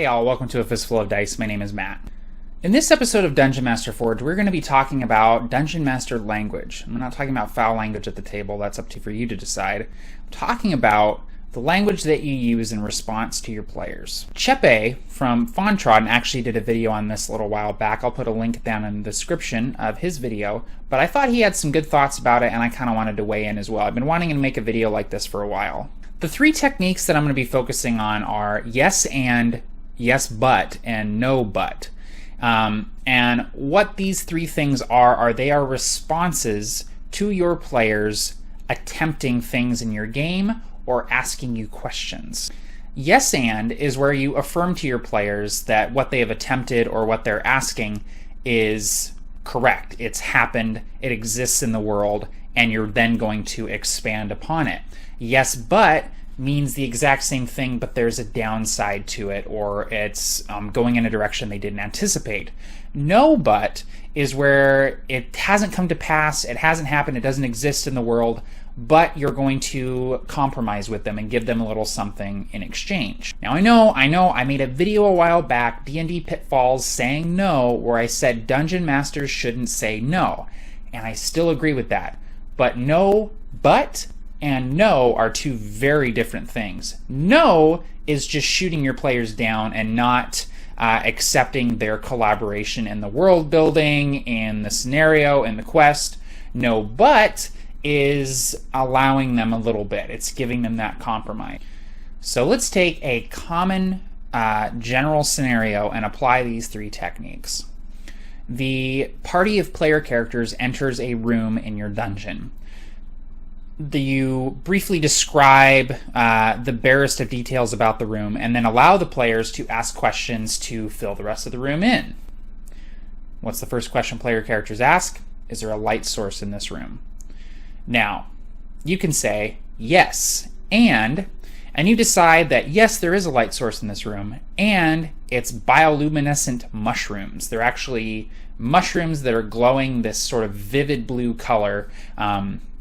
Hey all, welcome to A Fistful of Dice. My name is Matt. In this episode of Dungeon Master Forge, we're going to be talking about Dungeon Master language. I'm not talking about foul language at the table, that's up to for you to decide. I'm talking about the language that you use in response to your players. Chepe from Fontrodden actually did a video on this a little while back. I'll put a link down in the description of his video, but I thought he had some good thoughts about it and I kind of wanted to weigh in as well. I've been wanting to make a video like this for a while. The three techniques that I'm going to be focusing on are yes and, yes but, and no but. And what these three things are they are responses to your players attempting things in your game or asking you questions. Yes and is where you affirm to your players that what they have attempted or what they're asking is correct. It's happened, it exists in the world, and you're then going to expand upon it. Yes, but means the exact same thing, but there's a downside to it, or it's going in a direction they didn't anticipate. No, but is where it hasn't come to pass, it hasn't happened, it doesn't exist in the world, but you're going to compromise with them and give them a little something in exchange. Now I know, I made a video a while back, D&D Pitfalls, saying no, where I said Dungeon Masters shouldn't say no, and I still agree with that. But no, but and no are two very different things. No is just shooting your players down and not accepting their collaboration in the world building, in the scenario, in the quest. No, but is allowing them a little bit. It's giving them that compromise. So let's take a common general scenario and apply these three techniques. The party of player characters enters a room in your dungeon. You briefly describe the barest of details about the room and then allow the players to ask questions to fill the rest of the room in. What's the first question player characters ask? Is there a light source in this room? Now, you can say yes, and you decide that yes, there is a light source in this room, and it's bioluminescent mushrooms. They're actually mushrooms that are glowing this sort of vivid blue color,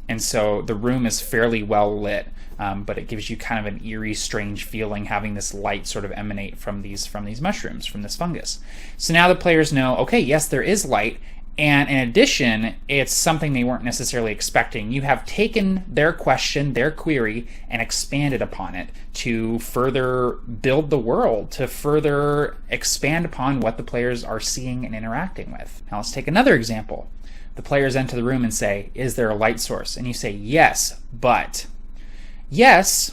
and so the room is fairly well lit, but it gives you kind of an eerie, strange feeling having this light sort of emanate from these mushrooms, from this fungus. So now the players know, okay, yes, there is light, and in addition, it's something they weren't necessarily expecting. You have taken their question, their query, and expanded upon it to further build the world, to further expand upon what the players are seeing and interacting with. Now let's take another example. The players enter the room and say, is there a light source? And you say, yes, but. Yes,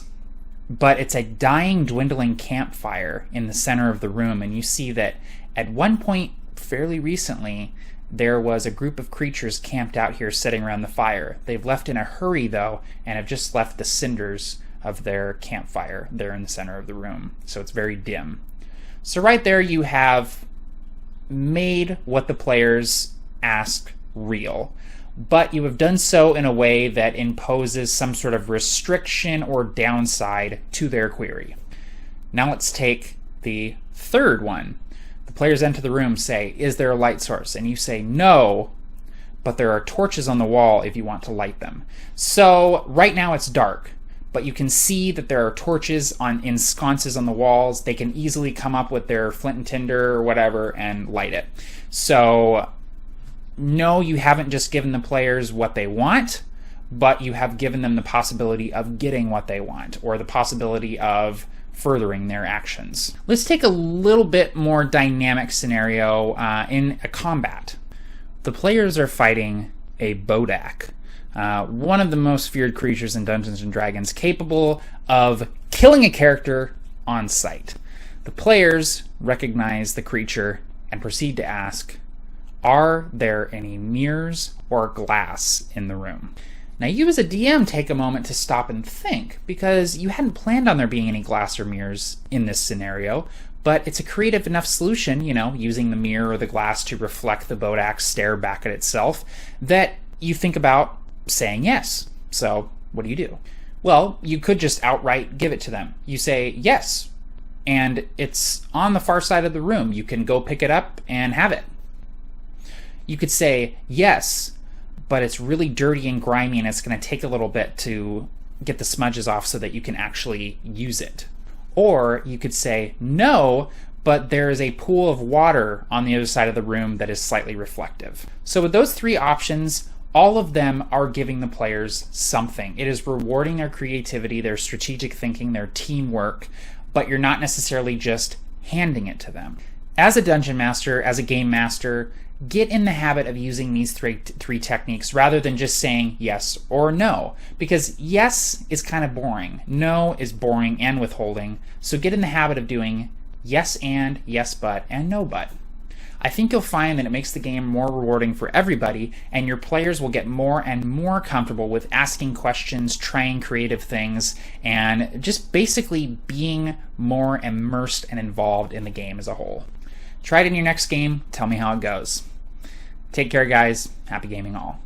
but it's a dying, dwindling campfire in the center of the room, and you see that at one point, fairly recently, there was a group of creatures camped out here sitting around the fire. They've left in a hurry, though, and have just left the cinders of their campfire there in the center of the room, so it's very dim. So right there you have made what the players ask real, but you have done so in a way that imposes some sort of restriction or downside to their query. Now let's take the third one. The players enter the room, say, is there a light source? And you say, no, but there are torches on the wall if you want to light them. So right now it's dark, but you can see that there are torches in sconces on the walls. They can easily come up with their flint and tinder or whatever and light it. So no, you haven't just given the players what they want, but you have given them the possibility of getting what they want, or the possibility of furthering their actions. Let's take a little bit more dynamic scenario in a combat. The players are fighting a Bodak, one of the most feared creatures in Dungeons & Dragons, capable of killing a character on sight. The players recognize the creature and proceed to ask, are there any mirrors or glass in the room? Now you as a DM take a moment to stop and think, because you hadn't planned on there being any glass or mirrors in this scenario, but it's a creative enough solution, using the mirror or the glass to reflect the Bodak's stare back at itself, that you think about saying yes. So what do? Well, you could just outright give it to them. You say yes, and it's on the far side of the room. You can go pick it up and have it. You could say yes, but it's really dirty and grimy and it's going to take a little bit to get the smudges off so that you can actually use it. Or you could say no, but there is a pool of water on the other side of the room that is slightly reflective. So with those three options, all of them are giving the players something. It is rewarding their creativity, their strategic thinking, their teamwork, but you're not necessarily just handing it to them. As a dungeon master, as a game master, get in the habit of using these three techniques rather than just saying yes or no, because yes is kind of boring, no is boring and withholding, so get in the habit of doing yes and, yes but, and no but. I think you'll find that it makes the game more rewarding for everybody, and your players will get more and more comfortable with asking questions, trying creative things, and just basically being more immersed and involved in the game as a whole. Try it in your next game, tell me how it goes. Take care, guys. Happy gaming all.